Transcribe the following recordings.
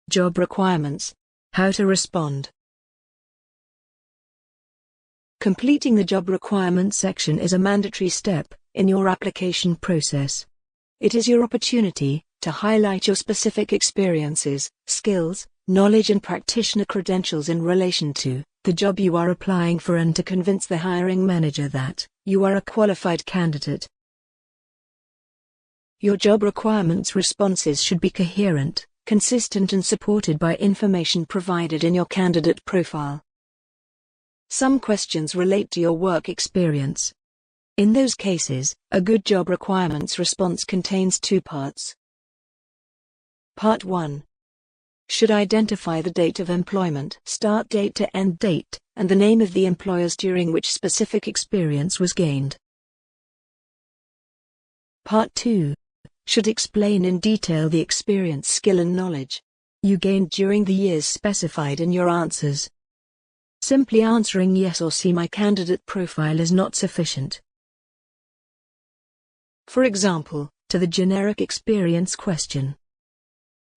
Job requirements. How to respond. Completing the job requirements section is a mandatory step in your application process. It is your opportunity to highlight your specific experiences, skills, knowledge and practitioner credentials in relation to the job you are applying for and to convince the hiring manager that you are a qualified candidate. Your job requirements responses should be coherent, consistent and supported by information provided in your candidate profile. Some questions relate to your work experience. In those cases, a good job requirements response contains two parts. Part 1 should identify the date of employment, start date to end date, and the name of the employers during which specific experience was gained. Part 2 should explain in detail the experience, skill and knowledge you gained during the years specified in your answers. Simply answering yes or see my candidate profile is not sufficient. For example, to the generic experience question.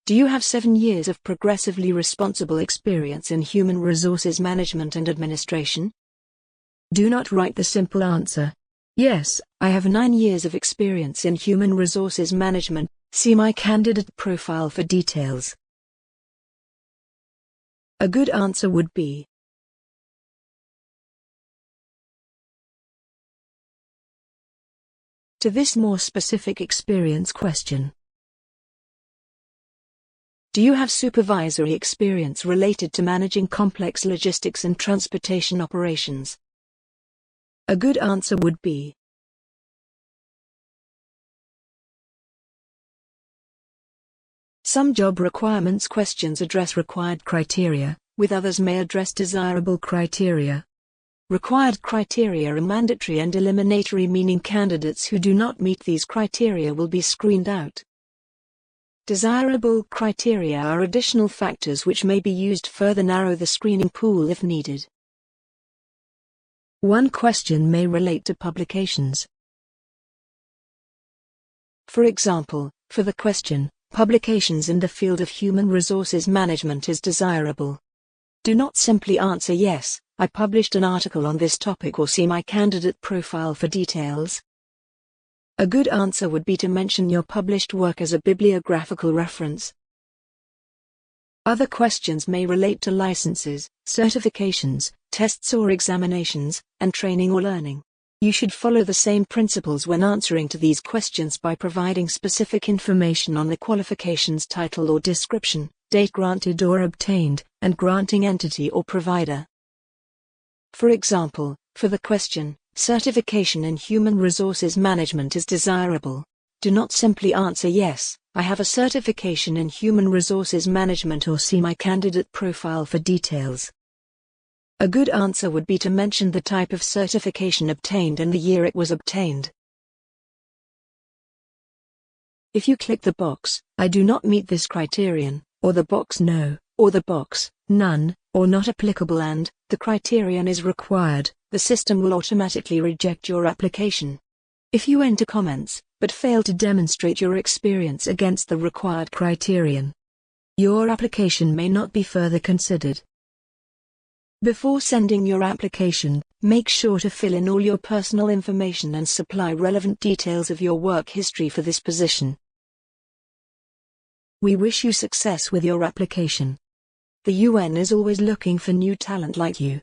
Do you have 7 years of progressively responsible experience in human resources management and administration? Do not write the simple answer. Yes, I have 9 years of experience in human resources management, see my candidate profile for details. A good answer would be, to this more specific experience question. Do you have supervisory experience related to managing complex logistics and transportation operations? A good answer would be, some job requirements questions address required criteria, with others may address desirable criteria. Required criteria are mandatory and eliminatory, meaning candidates who do not meet these criteria will be screened out. Desirable criteria are additional factors which may be used to further narrow the screening pool if needed. One question may relate to publications. For example, for the question, publications in the field of human resources management is desirable. Do not simply answer yes, I published an article on this topic, or see my candidate profile for details. A good answer would be to mention your published work as a bibliographical reference. Other questions may relate to licenses, certifications, tests or examinations, and training or learning. You should follow the same principles when answering to these questions by providing specific information on the qualifications title or description, date granted or obtained, and granting entity or provider. For example, for the question, certification in human resources management is desirable. Do not simply answer yes, I have a certification in human resources management, or see my candidate profile for details. A good answer would be to mention the type of certification obtained and the year it was obtained. If you click the box, I do not meet this criterion, or the box no, or the box none, or not applicable and the criterion is required, the system will automatically reject your application. If you enter comments, but fail to demonstrate your experience against the required criterion, your application may not be further considered. Before sending your application, make sure to fill in all your personal information and supply relevant details of your work history for this position. We wish you success with your application. The UN is always looking for new talent like you.